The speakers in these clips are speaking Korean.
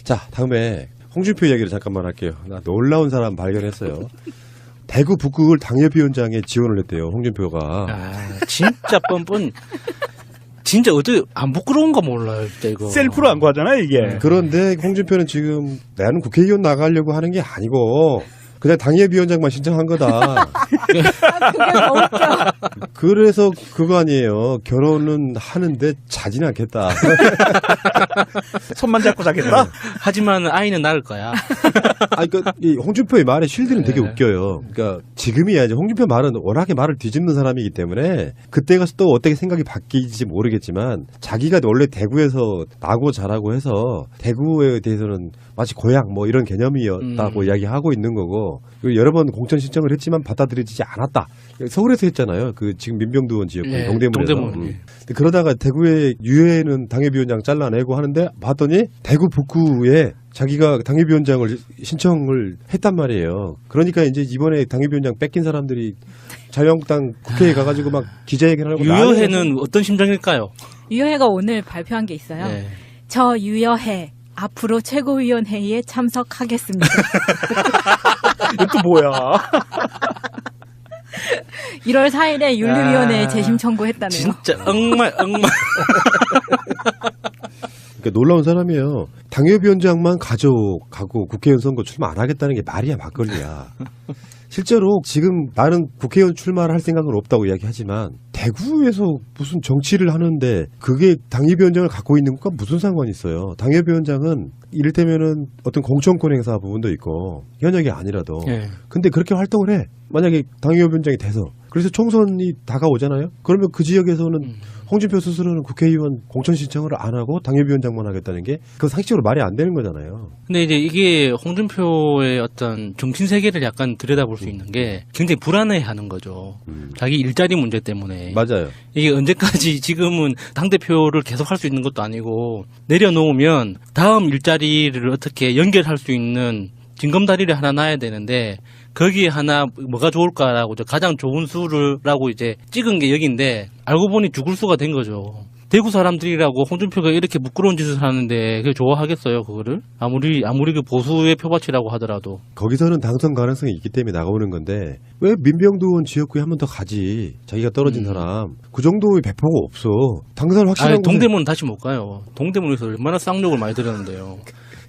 자, 다음에 홍준표 이야기를 잠깐만 할게요. 나 놀라운 사람 발견했어요. 대구 북구을 당협위원장에 지원을 했대요. 홍준표가. 진짜 뻔뻔. 진짜 어떻게 안 부끄러운가 몰라요, 진짜 이거. 셀프로 한 거잖아요, 이게. 그런데 홍준표는 지금 나는 국회의원 나가려고 하는 게 아니고 그냥 당협위원장만 신청한 거다. 그게 더 웃겨. 그래서 그거 아니에요. 결혼은 하는데 자진 않겠다. 손만 잡고 자겠다? 하지만 아이는 낳을 거야. 그러니까 이 홍준표의 말에 쉴드는 되게 웃겨요. 그러니까 지금이야 이제 홍준표 말은 워낙에 말을 뒤집는 사람이기 때문에 그때 가서 또 어떻게 생각이 바뀌지 모르겠지만 자기가 원래 대구에서 나고 자라고 해서 대구에 대해서는 마치 고향 뭐 이런 개념이었다고 이야기하고 있는 거고 여러 번 공천 신청을 했지만 받아들여지지 않았다. 서울에서 했잖아요. 그 지금 민병두 의원 지역구 동대문에서. 근데 그러다가 대구의 유해는 당협위원장 잘라내고 하는데 봤더니 대구 북구에 자기가 당협위원장을 신청을 했단 말이에요. 그러니까 이제 이번에 당협위원장 뺏긴 사람들이 자유한국당 국회에 가가지고 막 기자회견하고 유여해는 어떤 심정일까요? 유여해가 오늘 발표한 게 있어요. 네. 저 유여해 앞으로 최고위원회의에 참석하겠습니다. 이것도 뭐야? 1월 4일에 윤리위원회에 재심 청구했다네요. 진짜 엉말. 그러니까 놀라운 사람이에요. 당협위원장만 가져가고 국회의원 선거 출마 안 하겠다는 게 말이야 막걸리야. 실제로 지금 나는 국회의원 출마를 할 생각은 없다고 이야기하지만 대구에서 무슨 정치를 하는데 그게 당협위원장을 갖고 있는 것과 무슨 상관이 있어요. 당협위원장은 이를테면은 어떤 공천권 행사 부분도 있고 현역이 아니라도 근데 그렇게 활동을 해. 만약에 당협위원장이 돼서 그래서 총선이 다가오잖아요. 그러면 그 지역에서는 홍준표 스스로는 국회의원 공천 신청을 안 하고 당협위원장만 하겠다는 게 그 상식적으로 말이 안 되는 거잖아요. 근데 이제 이게 홍준표의 어떤 정신 세계를 약간 들여다볼 수 있는 게 굉장히 불안해하는 거죠. 자기 일자리 문제 때문에. 맞아요. 이게 언제까지 지금은 당대표를 계속 할 수 있는 것도 아니고 내려놓으면 다음 일자리를 어떻게 연결할 수 있는 징검다리를 하나 놔야 되는데 거기에 하나 뭐가 좋을까라고 가장 좋은 수라고 이제 찍은 게 여기인데 알고 보니 죽을 수가 된 거죠. 대구 사람들이라고 홍준표가 이렇게 부끄러운 짓을 하는데 그게 좋아하겠어요, 그거를? 아무리 그 보수의 표밭이라고 하더라도. 거기서는 당선 가능성이 있기 때문에 나가오는 건데 왜 민병두 의원 지역구에 한 번 더 가지? 자기가 떨어진 사람. 그 정도의 배포가 없어. 당선 확실한 동대문은 다시 못 가요. 동대문에서 얼마나 쌍욕을 많이 들었는데요.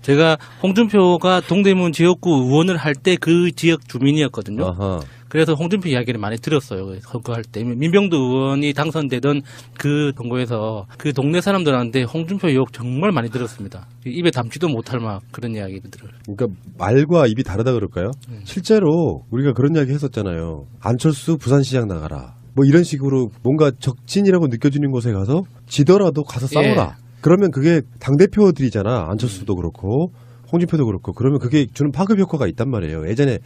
제가 홍준표가 동대문 지역구 의원을 할 때 그 지역 주민이었거든요. 아하. 그래서 홍준표 이야기를 많이 들었어요. 선거할 때. 민병두 의원이 당선되던 그 동구에서 그 동네 사람들한테 홍준표 욕 정말 많이 들었습니다. 입에 담지도 못할 막 그런 이야기들을. 그러니까 말과 입이 다르다 그럴까요? 실제로 우리가 그런 이야기 했었잖아요. 안철수 부산시장 나가라. 뭐 이런 식으로 뭔가 적진이라고 느껴지는 곳에 가서 지더라도 가서 싸워라. 그러면 그게 당대표들이잖아. 안철수도 그렇고 홍준표도 그렇고. 그러면 그게 주는 파급 효과가 있단 말이에요. 예전에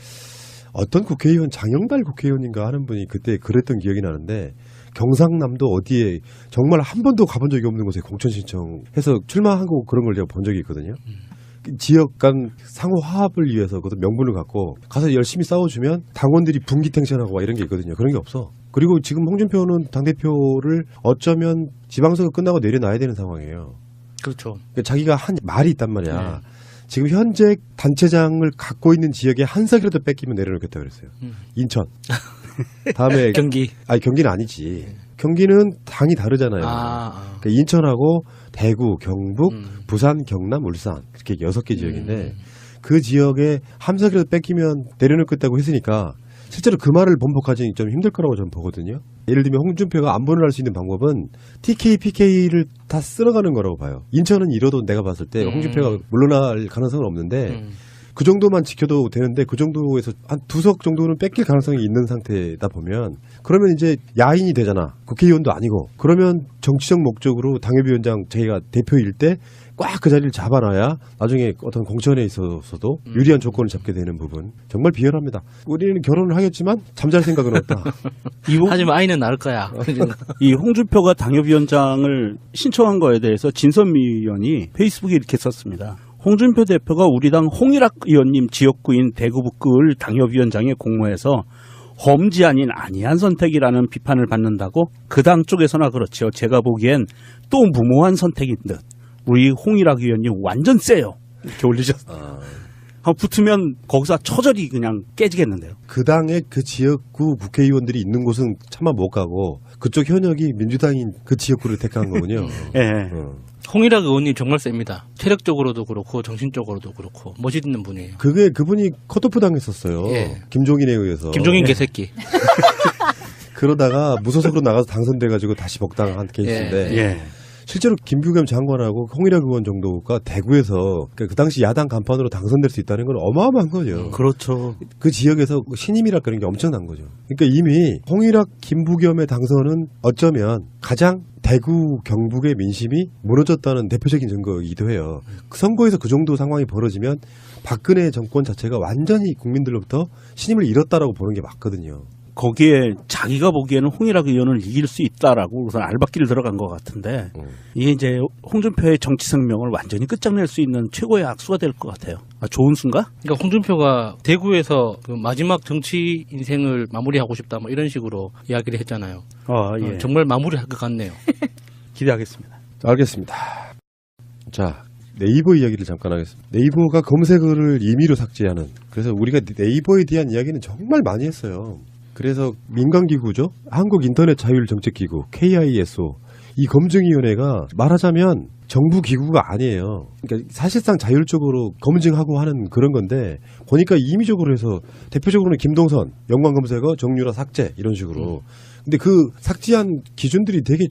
어떤 국회의원 장영달 국회의원인가 하는 분이 그때 그랬던 기억이 나는데 경상남도 어디에 정말 한 번도 가본 적이 없는 곳에 공천 신청해서 출마하고 그런 걸 제가 본 적이 있거든요. 지역 간 상호 화합을 위해서 그것도 명분을 갖고 가서 열심히 싸워주면 당원들이 분기탱천하고 막 이런 게 있거든요. 그런 게 없어. 그리고 지금 홍준표는 당대표를 어쩌면 지방선거 끝나고 내려놔야 되는 상황이에요. 그렇죠. 그러니까 자기가 한 말이 있단 말이야. 지금 현재 단체장을 갖고 있는 지역에 한 석이라도 뺏기면 내려놓겠다 그랬어요. 인천. 다음에 경기. 아니 경기는 아니지. 경기는 당이 다르잖아요. 그러니까 인천하고 대구, 경북, 부산, 경남, 울산 이렇게 6개 지역인데 그 지역에 한 석이라도 뺏기면 내려놓겠다고 했으니까 실제로 그 말을 번복하기는 좀 힘들 거라고 저는 보거든요. 예를 들면 홍준표가 안보를 할 수 있는 방법은 TK, PK를 다 쓸어가는 거라고 봐요. 인천은 이뤄도 내가 봤을 때 홍준표가 물러날 가능성은 없는데 그 정도만 지켜도 되는데 그 정도에서 한 2석 정도는 뺏길 가능성이 있는 상태다 보면 그러면 이제 야인이 되잖아. 국회의원도 아니고. 그러면 정치적 목적으로 당협위원장 자기가 대표일 때 꽉 그 자리를 잡아놔야 나중에 어떤 공천에 있어서도 유리한 조건을 잡게 되는 부분. 정말 비열합니다. 우리는 결혼을 하겠지만 잠잘 생각은 없다. 하지만 아이는 낳을 거야. 이 홍준표가 당협위원장을 신청한 거에 대해서 진선미 의원이 페이스북에 이렇게 썼습니다. 홍준표 대표가 우리 당 홍일학 의원님 지역구인 대구 북구을 당협위원장에 공모해서 험지 아닌 아니한 선택이라는 비판을 받는다고 그 당 쪽에서나 그렇죠. 제가 보기엔 또 무모한 선택인 듯. 우리 홍일학 의원님 완전 세요. 이렇게 올리셨어요. 붙으면 거기서 처절히 그냥 깨지겠는데요. 그 당의 그 지역구 국회의원들이 있는 곳은 차마 못 가고 그쪽 현역이 민주당인 그 지역구를 택한 거군요. 예. 홍일학 의원님 정말 셉니다. 체력적으로도 그렇고 정신적으로도 그렇고 멋있는 분이에요. 그분이 컷오프 당했었어요. 예. 김종인에 의해서. 김종인 개새끼. 그러다가 무소속으로 나가서 당선돼가지고 다시 복당한 케이스인데 예. 실제로 김부겸 장관하고 홍일학 의원 정도가 대구에서 그 당시 야당 간판으로 당선될 수 있다는 건 어마어마한 거죠. 그렇죠. 그 지역에서 신임이라 그런 게 엄청난 거죠. 그러니까 이미 홍일학, 김부겸의 당선은 어쩌면 가장 대구, 경북의 민심이 무너졌다는 대표적인 증거이기도 해요. 그 선거에서 그 정도 상황이 벌어지면 박근혜 정권 자체가 완전히 국민들로부터 신임을 잃었다라고 보는 게 맞거든요. 거기에 자기가 보기에는 홍일학 의원을 이길 수 있다라고 우선 알박기를 들어간 것 같은데 이게 이제 홍준표의 정치 생명을 완전히 끝장낼 수 있는 최고의 악수가 될 것 같아요. 좋은 순가? 그러니까 홍준표가 대구에서 그 마지막 정치 인생을 마무리하고 싶다 뭐 이런 식으로 이야기를 했잖아요. 예. 정말 마무리할 것 같네요. 기대하겠습니다. 알겠습니다. 자, 네이버 이야기를 잠깐 하겠습니다. 네이버가 검색어를 임의로 삭제하는, 그래서 우리가 네이버에 대한 이야기는 정말 많이 했어요. 그래서 민간기구죠. 한국인터넷자율정책기구 KISO 이 검증위원회가 말하자면 정부 기구가 아니에요. 그러니까 사실상 자율적으로 검증하고 하는 그런 건데 보니까 임의적으로 해서 대표적으로는 김동선 연관검색어 정유라 삭제 이런 식으로. 근데 그 삭제한 기준들이 되게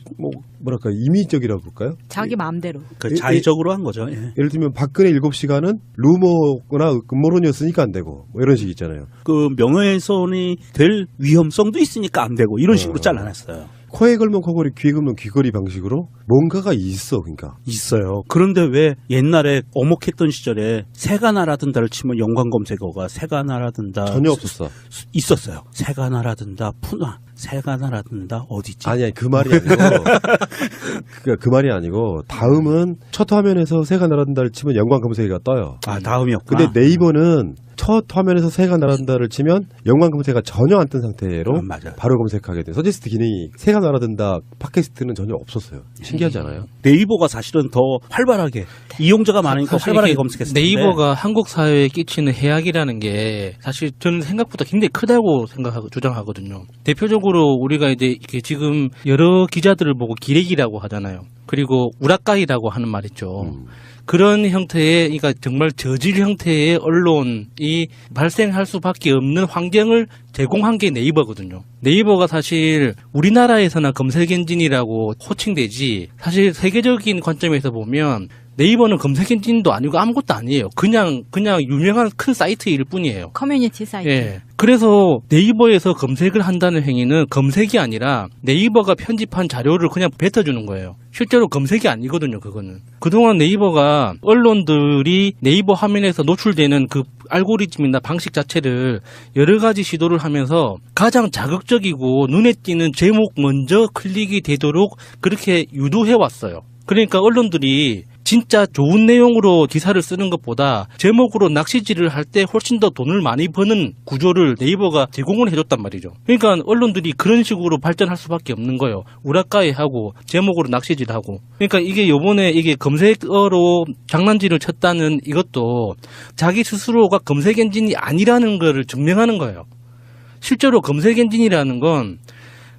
뭐랄까 임의적이라고 볼까요? 자기 마음대로. 자의적으로 한 거죠. 예. 예를 들면 박근혜 7시간은 루머나 음모론이었으니까 안 되고 뭐 이런 식 있잖아요. 그 명예훼손이 될 위험성도 있으니까 안 되고 이런 식으로 잘라냈어요. 코에 걸면 코걸이, 귀에 걸면 귀걸이 방식으로 뭔가가 있어. 그러니까 있어요. 그런데 왜 옛날에 어목했던 시절에 새가 날아든다를 치면 연관 검색어가 새가 날아든다 전혀 없었어. 있었어요. 새가 날아든다 푸나 새가 날아든다 어디지? 아니 그 말이 아니고 그 말이 아니고 다음은 첫 화면에서 새가 날아든다를 치면 연관 검색어가 떠요. 다음이었구나. 근데 네이버는 첫 화면에서 새가 날아든다를 치면 연관 검색어가 전혀 안 뜬 상태로 맞아요. 바로 검색하게 돼. 서지스트 기능이 새가 날아든다 팟캐스트는 전혀 없었어요. 신기하지 않아요? 네이버가 사실은 더 활발하게 이용자가 많으니까 활발하게 검색했을 텐데 네이버가 한국 사회에 끼치는 해악이라는 게 사실 저는 생각보다 굉장히 크다고 생각하고 주장하거든요. 대표적으로 우리가 이제 이렇게 지금 여러 기자들을 보고 기레기라고 하잖아요. 그리고 우라카이라고 하는 말 있죠. 그런 형태의, 그러니까 정말 저질 형태의 언론이 발생할 수밖에 없는 환경을 제공한 게 네이버거든요. 네이버가 사실 우리나라에서나 검색 엔진이라고 호칭되지 사실 세계적인 관점에서 보면 네이버는 검색 엔진도 아니고 아무것도 아니에요. 그냥 유명한 큰 사이트일 뿐이에요. 커뮤니티 사이트. 예. 그래서 네이버에서 검색을 한다는 행위는 검색이 아니라 네이버가 편집한 자료를 그냥 뱉어주는 거예요. 실제로 검색이 아니거든요, 그거는. 그동안 네이버가 언론들이 네이버 화면에서 노출되는 그 알고리즘이나 방식 자체를 여러 가지 시도를 하면서 가장 자극적이고 눈에 띄는 제목 먼저 클릭이 되도록 그렇게 유도해 왔어요. 그러니까 언론들이 진짜 좋은 내용으로 기사를 쓰는 것보다 제목으로 낚시질을 할 때 훨씬 더 돈을 많이 버는 구조를 네이버가 제공을 해줬단 말이죠. 그러니까 언론들이 그런 식으로 발전할 수밖에 없는 거예요. 우라카이 하고 제목으로 낚시질하고. 그러니까 이게 요번에 이게 검색어로 장난질을 쳤다는 이것도 자기 스스로가 검색 엔진이 아니라는 거를 증명하는 거예요. 실제로 검색 엔진이라는 건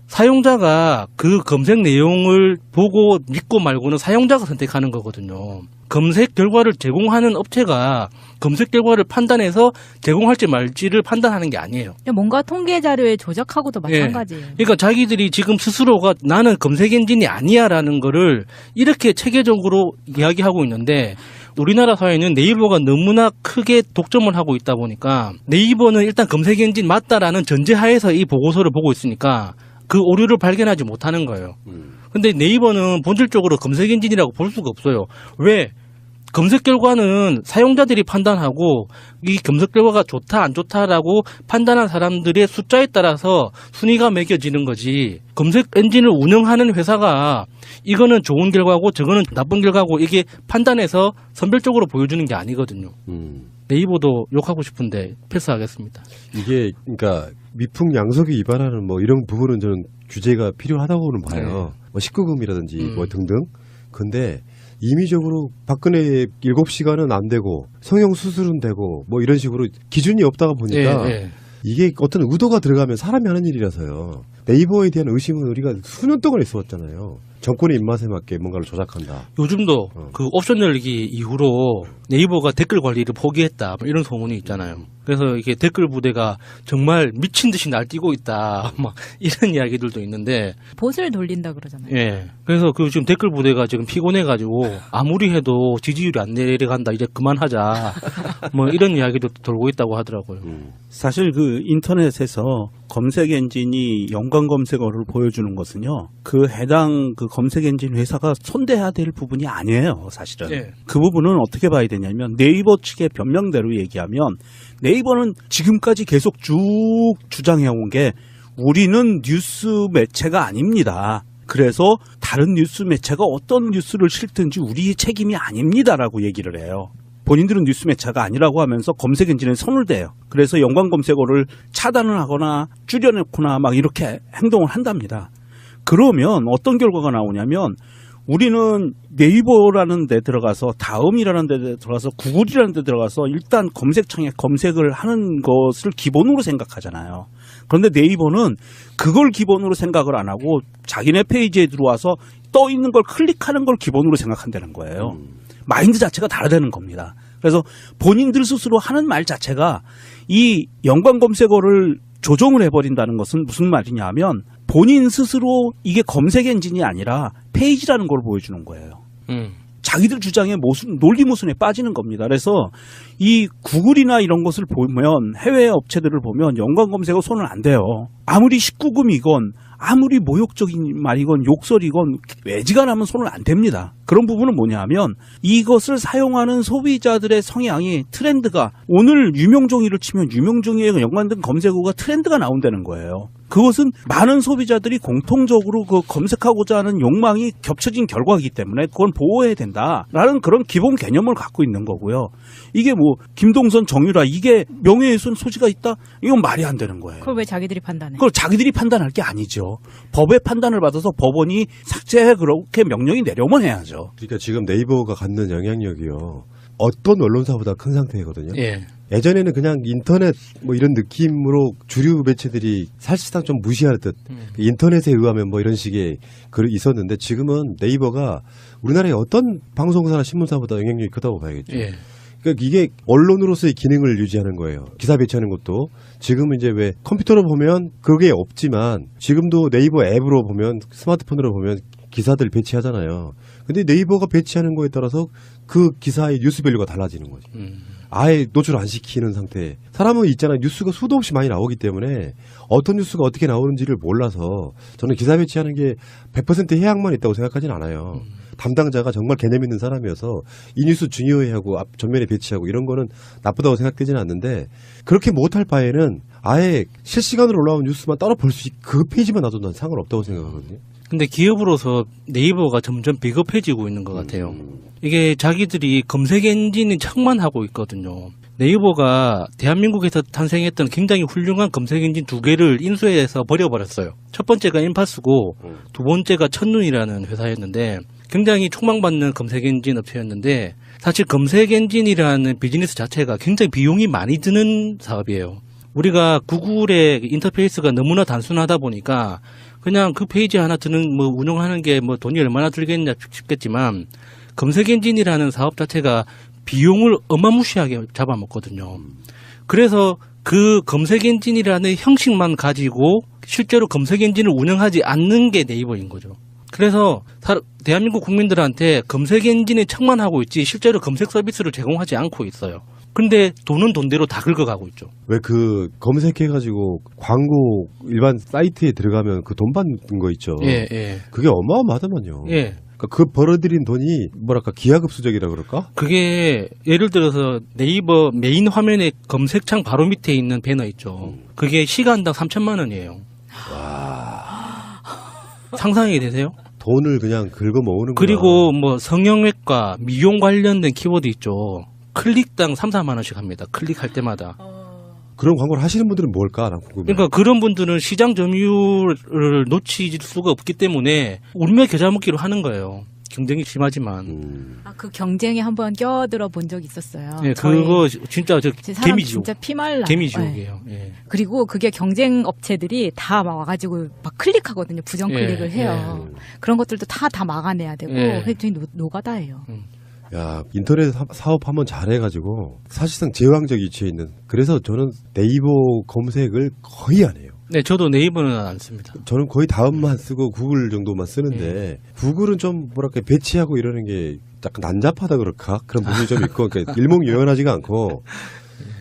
사용자가 그 검색 내용을 보고 믿고 말고는 사용자가 선택하는 거거든요. 검색 결과를 제공하는 업체가 검색 결과를 판단해서 제공할지 말지를 판단하는 게 아니에요. 뭔가 통계 자료에 조작하고도 마찬가지예요. 그러니까 자기들이 지금 스스로가 나는 검색 엔진이 아니야라는 거를 이렇게 체계적으로 이야기하고 있는데 우리나라 사회는 네이버가 너무나 크게 독점을 하고 있다 보니까 네이버는 일단 검색 엔진 맞다라는 전제하에서 이 보고서를 보고 있으니까 그 오류를 발견하지 못하는 거예요. 근데 네이버는 본질적으로 검색 엔진이라고 볼 수가 없어요. 왜? 검색 결과는 사용자들이 판단하고 이 검색 결과가 좋다 안 좋다라고 판단한 사람들의 숫자에 따라서 순위가 매겨지는 거지. 검색 엔진을 운영하는 회사가 이거는 좋은 결과고 저거는 나쁜 결과고 이게 판단해서 선별적으로 보여주는 게 아니거든요. 네이버도 욕하고 싶은데 패스하겠습니다. 이게 그러니까 미풍양속이 위반하는 뭐 이런 부분은 저는 규제가 필요하다고는 봐요. 뭐 19금이라든지 뭐 등등. 근데 임의적으로 박근혜 7시간은 안 되고 성형수술은 되고 뭐 이런 식으로 기준이 없다가 보니까 이게 어떤 의도가 들어가면 사람이 하는 일이라서요. 네이버에 대한 의심은 우리가 수년 동안 있어왔잖아요. 정권의 입맛에 맞게 뭔가를 조작한다. 요즘도 그 옵션 열기 이후로 네이버가 댓글 관리를 포기했다. 뭐 이런 소문이 있잖아요. 그래서 이게 댓글 부대가 정말 미친 듯이 날뛰고 있다. 막 이런 이야기들도 있는데. 봇을 돌린다 그러잖아요. 예. 그래서 그 지금 댓글 부대가 지금 피곤해가지고 아무리 해도 지지율이 안 내려간다. 이제 그만하자. 뭐 이런 이야기도 돌고 있다고 하더라고요. 사실 그 인터넷에서 검색 엔진이 연관 검색어를 보여주는 것은요, 그 해당 그 검색 엔진 회사가 손대야 될 부분이 아니에요, 사실은. 예. 그 부분은 어떻게 봐야 되냐면 네이버 측의 변명대로 얘기하면 네이버는 지금까지 계속 쭉 주장해온 게 우리는 뉴스 매체가 아닙니다. 그래서 다른 뉴스 매체가 어떤 뉴스를 실든지 우리의 책임이 아닙니다라고 얘기를 해요. 본인들은 뉴스 매체가 아니라고 하면서 검색 엔진에 손을 대요. 그래서 연관 검색어를 차단을 하거나 줄여놓거나 막 이렇게 행동을 한답니다. 그러면 어떤 결과가 나오냐면 우리는 네이버라는 데 들어가서 다음이라는 데 들어가서 구글이라는 데 들어가서 일단 검색창에 검색을 하는 것을 기본으로 생각하잖아요. 그런데 네이버는 그걸 기본으로 생각을 안 하고 자기네 페이지에 들어와서 떠 있는 걸 클릭하는 걸 기본으로 생각한다는 거예요. 마인드 자체가 다르다는 겁니다. 그래서 본인들 스스로 하는 말 자체가 이 연관 검색어를 조정을 해버린다는 것은 무슨 말이냐 하면 본인 스스로 이게 검색 엔진이 아니라 페이지라는 걸 보여주는 거예요. 자기들 주장의 논리 모순에 빠지는 겁니다. 그래서 이 구글이나 이런 것을 보면 해외 업체들을 보면 연관 검색어 손을 안 대요. 아무리 19금이건 아무리 모욕적인 말이건 욕설이건 외지간하면 손을 안 댑니다. 그런 부분은 뭐냐 하면 이것을 사용하는 소비자들의 성향이 트렌드가 오늘 유명종이를 치면 유명종이에 연관된 검색어가 트렌드가 나온다는 거예요. 그것은 많은 소비자들이 공통적으로 그 검색하고자 하는 욕망이 겹쳐진 결과이기 때문에 그건 보호해야 된다라는 그런 기본 개념을 갖고 있는 거고요. 이게 뭐 김동선 정유라 이게 명예훼손 소지가 있다? 이건 말이 안 되는 거예요. 그걸 왜 자기들이 판단해? 그걸 자기들이 판단할 게 아니죠. 법의 판단을 받아서 법원이 삭제해 그렇게 명령이 내려오면 해야죠. 그러니까 지금 네이버가 갖는 영향력이요. 어떤 언론사보다 큰 상태거든요. 예. 예전에는 그냥 인터넷 뭐 이런 느낌으로 주류 매체들이 사실상 좀 무시하듯 인터넷에 의하면 뭐 이런 식의 글이 있었는데 지금은 네이버가 우리나라의 어떤 방송사나 신문사보다 영향력이 크다고 봐야겠죠. 예. 그러니까 이게 언론으로서의 기능을 유지하는 거예요. 기사 배치하는 것도. 지금은 이제 왜 컴퓨터로 보면 그게 없지만 지금도 네이버 앱으로 보면 스마트폰으로 보면 기사들 배치하잖아요. 근데 네이버가 배치하는 거에 따라서 그 기사의 뉴스 밸류가 달라지는 거죠. 아예 노출 안 시키는 상태. 사람은 있잖아요. 뉴스가 수도 없이 많이 나오기 때문에 어떤 뉴스가 어떻게 나오는지를 몰라서 저는 기사 배치하는 게 100% 해악만 있다고 생각하진 않아요. 담당자가 정말 개념 있는 사람이어서 이 뉴스 중요해 하고 앞 전면에 배치하고 이런 거는 나쁘다고 생각되지는 않는데 그렇게 못할 바에는 아예 실시간으로 올라온 뉴스만 따로 볼 수 그 페이지만 놔도 난 상관없다고 생각하거든요. 근데 기업으로서 네이버가 점점 비겁해지고 있는 것 같아요. 이게 자기들이 검색 엔진이 척만하고 있거든요. 네이버가 대한민국에서 탄생했던 굉장히 훌륭한 검색 엔진 2개를 인수해서 버려버렸어요. 첫 번째가 인파스고 두 번째가 첫눈이라는 회사였는데 굉장히 촉망받는 검색 엔진 업체였는데 사실 검색 엔진이라는 비즈니스 자체가 굉장히 비용이 많이 드는 사업이에요. 우리가 구글의 인터페이스가 너무나 단순하다 보니까 그냥 그 페이지 하나 드는 뭐 운영하는 게 뭐 돈이 얼마나 들겠냐 싶겠지만 검색 엔진이라는 사업 자체가 비용을 어마무시하게 잡아먹거든요. 그래서 그 검색 엔진이라는 형식만 가지고 실제로 검색 엔진을 운영하지 않는 게 네이버인 거죠. 그래서 대한민국 국민들한테 검색 엔진에 척만하고 있지 실제로 검색 서비스를 제공하지 않고 있어요. 근데 돈은 돈대로 다 긁어가고 있죠. 왜 그 검색해가지고 광고 일반 사이트에 들어가면 그 돈 받는 거 있죠. 예, 예. 그게 어마어마하더만요. 예. 그러니까 그 벌어들인 돈이 뭐랄까 기하급수적이라 그럴까? 그게 예를 들어서 네이버 메인 화면에 검색창 바로 밑에 있는 배너 있죠. 그게 시간당 3,000만 원이에요. 상상이 되세요? 돈을 그냥 긁어 모으는 거야. 그리고 뭐 성형외과, 미용 관련된 키워드 있죠. 클릭당 3, 4만 원씩 합니다. 클릭할 때마다. 그런 광고를 하시는 분들은 뭘까? 난 궁금해. 그러니까 그런 분들은 시장 점유율을 놓칠 수가 없기 때문에 울며 겨자 먹기로 하는 거예요. 경쟁이 심하지만. 그 경쟁에 한번 껴들어 본 적이 있었어요. 예, 그거 진짜 저 제 사람 개미지옥. 진짜 피말라. 개미지옥이에요. 예. 그리고 그게 경쟁 업체들이 다 와가지고 막 클릭하거든요. 부정 클릭을 예, 해요. 그런 것들도 다 막아내야 되고 예. 굉장히 노가다예요. 야, 인터넷 사업 한번 잘해가지고 사실상 제왕적 위치에 있는. 그래서 저는 네이버 검색을 거의 안 해요. 네, 저도 네이버는 안 씁니다. 저는 거의 다음만 쓰고 구글 정도만 쓰는데 구글은 좀 뭐랄까 배치하고 이러는 게 약간 난잡하다 그럴까 그런 부분이 좀 있고 그러니까 일목요연하지가 않고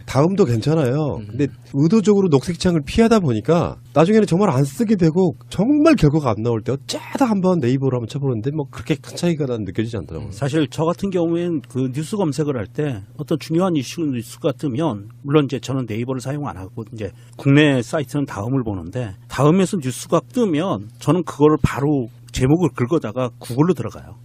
다음도 괜찮아요. 근데 의도적으로 녹색창을 피하다 보니까 나중에는 정말 안 쓰게 되고 정말 결과가 안 나올 때 어쩌다 한번 네이버로 한번 쳐보는데 뭐 그렇게 큰 차이가 난 느껴지지 않더라고요. 사실 저 같은 경우엔 그 뉴스 검색을 할 때 어떤 중요한 뉴스가 뜨면 물론 이제 저는 네이버를 사용 안 하고 이제 국내 사이트는 다음을 보는데 다음에서 뉴스가 뜨면 저는 그거를 바로 제목을 긁어다가 구글로 들어가요.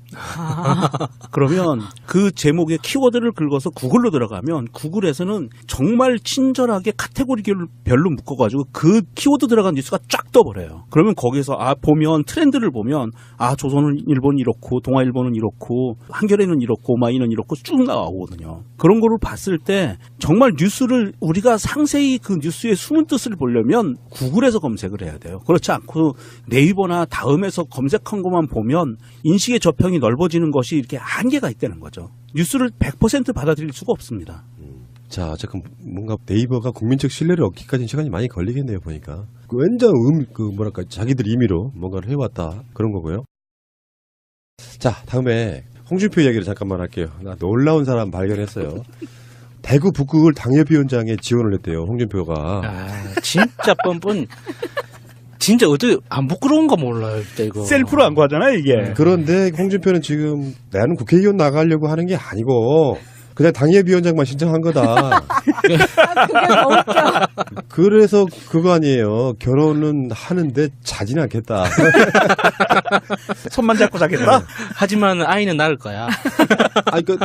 그러면 그 제목의 키워드를 긁어서 구글로 들어가면 구글에서는 정말 친절하게 카테고리별로 묶어가지고 그 키워드 들어간 뉴스가 쫙 떠버려요. 그러면 거기서 보면 트렌드를 보면 조선일보는 이렇고 동아일보는 이렇고 한겨레는 이렇고 마이는 이렇고 쭉 나오거든요. 그런 거를 봤을 때 정말 뉴스를 우리가 상세히 그 뉴스의 숨은 뜻을 보려면 구글에서 검색을 해야 돼요. 그렇지 않고 네이버나 다음에서 검색한 것만 보면 인식의 저평이 넓어지는 것이 이렇게 한계가 있다는 거죠. 뉴스를 100% 받아들일 수가 없습니다. 자, 잠깐 뭔가 네이버가 국민적 신뢰를 얻기까지는 시간이 많이 걸리겠네요 보니까. 완전 뭐랄까 자기들 임의로 뭔가를 해왔다 그런 거고요. 자, 다음에 홍준표 이야기를 잠깐만 할게요. 나 놀라운 사람 발견했어요. 대구 북극을 당협위원장에 지원을 했대요 홍준표가. 진짜 뻔뻔. 진짜 어떻게 안 부끄러운가 몰라요, 진짜 이거. 셀프로 안 구하잖아요, 이게. 그런데 홍준표는 지금 나는 국회의원 나가려고 하는 게 아니고 그냥 당협위원장만 신청한 거다. 그게 너무 웃겨. 그래서 그거 아니에요. 결혼은 하는데 자지는 않겠다. 손만 잡고 자겠다? 하지만 아이는 낳을 거야.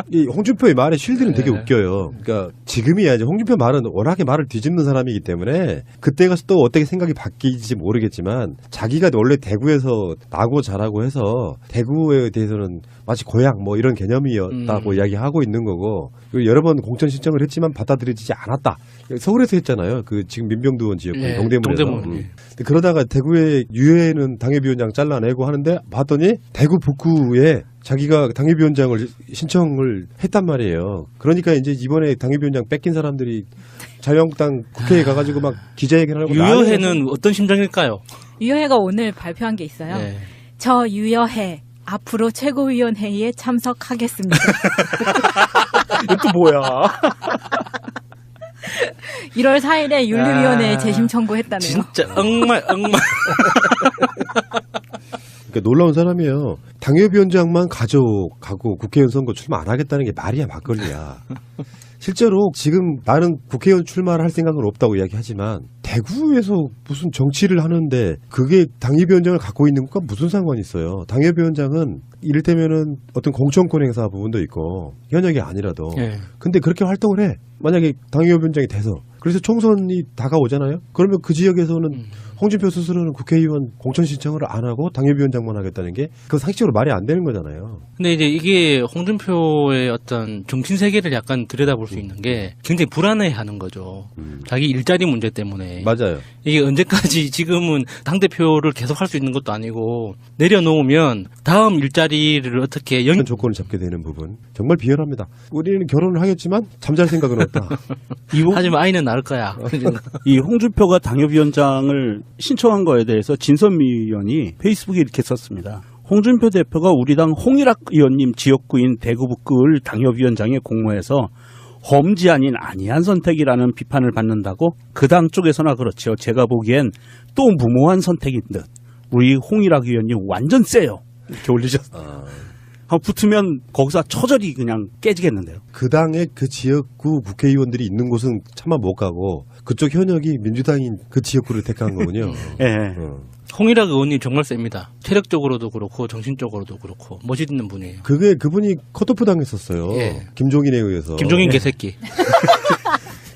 이 홍준표의 말에 쉴드는 되게 웃겨요. 그러니까 지금이야 이제 홍준표 말은 워낙에 말을 뒤집는 사람이기 때문에 그때 가서 또 어떻게 생각이 바뀌지 모르겠지만 자기가 원래 대구에서 나고 자라고 해서 대구에 대해서는 마치 고향 뭐 이런 개념이었다고 이야기하고 있는 거고 그리고 여러 번 공천 신청을 했지만 받아들여지지 않았다. 서울에서 했잖아요. 그 지금 민병두 의원 지역 예, 동대문에서. 동대문. 근데 그러다가 대구의 유해는 당협위원장 잘라내고 하는데 봤더니 대구 북구에 자기가 당협위원장을 신청을 했단 말이에요. 그러니까 이제 이번에 당협위원장 뺏긴 사람들이 자유한국당 국회에 가가지고 막 기자회견하고 유여회는 어떤 심정일까요? 유여회가 오늘 발표한 게 있어요. 네. 저 유여회 앞으로 최고위원회의에 참석하겠습니다. 이것도 뭐야? 1월 4일에 윤리위원회에 재심 청구했다네요. 진짜 엉말. 그러니까 놀라운 사람이에요. 당협위원장만 가져가고 국회의원 선거 출마 안 하겠다는 게 말이야 막걸리야. 실제로 지금 나는 국회의원 출마를 할 생각은 없다고 이야기하지만 대구에서 무슨 정치를 하는데 그게 당협위원장을 갖고 있는 것과 무슨 상관이 있어요. 당협위원장은 이를테면은 어떤 공천권 행사 부분도 있고 현역이 아니라도 네. 근데 그렇게 활동을 해. 만약에 당협위원장이 돼서 그래서 총선이 다가오잖아요. 그러면 그 지역에서는 홍준표 스스로는 국회의원 공천 신청을 안 하고 당협위원장만 하겠다는 게 그 상식적으로 말이 안 되는 거잖아요. 근데 이제 이게 홍준표의 어떤 정신 세계를 약간 들여다볼 수 있는 게 굉장히 불안해하는 거죠. 자기 일자리 문제 때문에. 맞아요. 이게 언제까지 지금은 당대표를 계속 할 수 있는 것도 아니고 내려놓으면 다음 일자리를 어떻게 이런 조건을 잡게 되는 부분 정말 비열합니다. 우리는 결혼을 하겠지만 잠잘 생각은 없다. 하지만 아이는 낳을 거야. 이 홍준표가 당협위원장을 신청한 거에 대해서 진선미 의원이 페이스북에 이렇게 썼습니다. 홍준표 대표가 우리 당 홍일학 의원님 지역구인 대구 북구을 당협위원장에 공모해서 험지 아닌 아니한 선택이라는 비판을 받는다고 그 당 쪽에서나 그렇죠. 제가 보기엔 또 무모한 선택인 듯. 우리 홍일학 의원님 완전 세요. 이렇게 올리셨어요. 붙으면 거기서 처절히 그냥 깨지겠는데요. 그 당의 그 지역구 국회의원들이 있는 곳은 차마 못 가고 그쪽 현역이 민주당인 그 지역구를 택한 거군요. 예. 홍일학 의원님 정말 셉니다. 체력적으로도 그렇고 정신적으로도 그렇고 멋있는 분이에요. 그분이 컷오프 당했었어요. 예. 김종인에 의해서. 김종인 개새끼.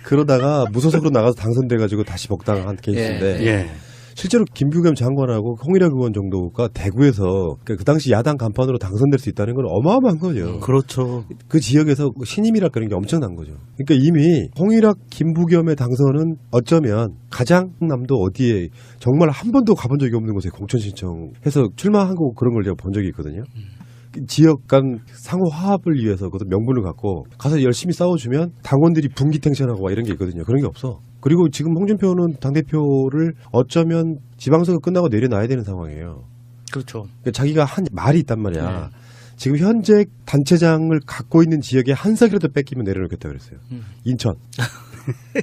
그러다가 무소속으로 나가서 당선돼가지고 다시 복당한 케이스인데. 예. 실제로 김부겸 장관하고 홍일학 의원 정도가 대구에서 그 당시 야당 간판으로 당선될 수 있다는 건 어마어마한 거죠. 그렇죠. 그 지역에서 신임이라 그런 게 엄청난 거죠. 그러니까 이미 홍일학, 김부겸의 당선은 어쩌면 가장남도 어디에 정말 한 번도 가본 적이 없는 곳에 공천 신청해서 출마하고 그런 걸 제가 본 적이 있거든요. 지역 간 상호 화합을 위해서 그것도 명분을 갖고 가서 열심히 싸워주면 당원들이 분기탱천하고 이런 게 있거든요. 그런 게 없어. 그리고 지금 홍준표는 당대표를 어쩌면 지방선거 끝나고 내려놔야 되는 상황이에요. 그렇죠. 그러니까 자기가 한 말이 있단 말이야. 네. 지금 현재 단체장을 갖고 있는 지역에 한 석이라도 뺏기면 내려놓겠다 그랬어요. 인천.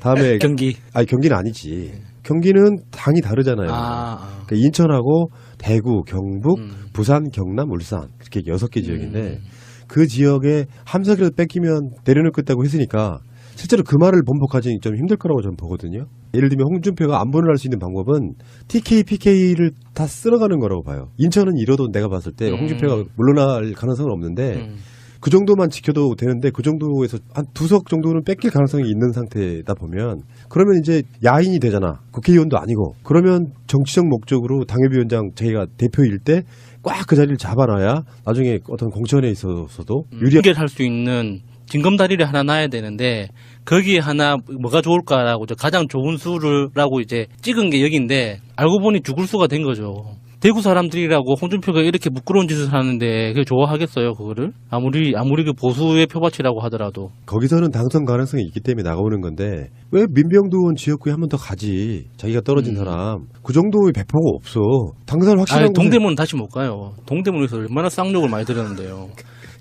다음에 경기. 아니 경기는 아니지. 경기는 당이 다르잖아요. 그러니까 인천하고 대구, 경북, 부산, 경남, 울산 이렇게 6개 지역인데 그 지역에 한 석이라도 뺏기면 내려놓겠다고 했으니까 실제로 그 말을 번복하기 좀 힘들 거라고 저는 보거든요. 예를 들면 홍준표가 안보를 할 수 있는 방법은 TK, PK를 다 쓸어가는 거라고 봐요. 인천은 이뤄도 내가 봤을 때 홍준표가 물러날 가능성은 없는데 그 정도만 지켜도 되는데 그 정도에서 한 2석 정도는 뺏길 가능성이 있는 상태다 보면 그러면 이제 야인이 되잖아. 국회의원도 아니고. 그러면 정치적 목적으로 당협위원장 자기가 대표일 때 꽉 그 자리를 잡아놔야 나중에 어떤 공천에 있어서도 연결할 수 있는 징검다리를 하나 놔야 되는데 거기에 하나 뭐가 좋을까라고 가장 좋은 수라고 이제 찍은 게 여기인데 알고 보니 죽을 수가 된 거죠. 대구 사람들이라고 홍준표가 이렇게 부끄러운 짓을 하는데 그게 좋아하겠어요, 그거를? 아무리 그 보수의 표밭이라고 하더라도. 거기서는 당선 가능성이 있기 때문에 나오는 건데 왜 민병두 의원 지역구에 한 번 더 가지? 자기가 떨어진 사람. 그 정도의 배포가 없어. 당선 확실한 동대문은 다시 못 가요. 동대문에서 얼마나 쌍욕을 많이 들었는데요.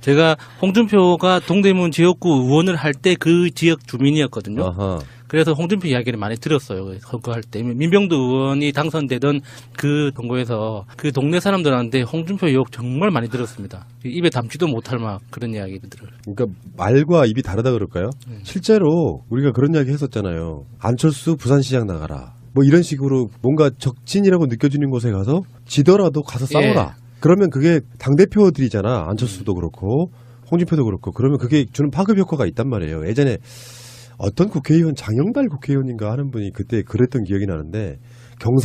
제가 홍준표가 동대문 지역구 의원을 할 때 그 지역 주민이었거든요. 아하. 그래서 홍준표 이야기를 많이 들었어요. 선거할 때. 민병두 의원이 당선되던 그 동구에서 그 동네 사람들한테 홍준표 욕 정말 많이 들었습니다. 입에 담지도 못할 막 그런 이야기들을. 그러니까 말과 입이 다르다 그럴까요? 실제로 우리가 그런 이야기 했었잖아요. 안철수 부산시장 나가라. 뭐 이런 식으로 뭔가 적진이라고 느껴지는 곳에 가서 지더라도 가서 싸워라. 그러면 그게 당대표들이잖아. 안철수도 그렇고 홍준표도 그렇고. 그러면 그게 주는 파급 효과가 있단 말이에요. 예전에 어떤 국회의원 장영달 국회의원인가 하는 분이 그때 그랬던 기억이 나는데 경상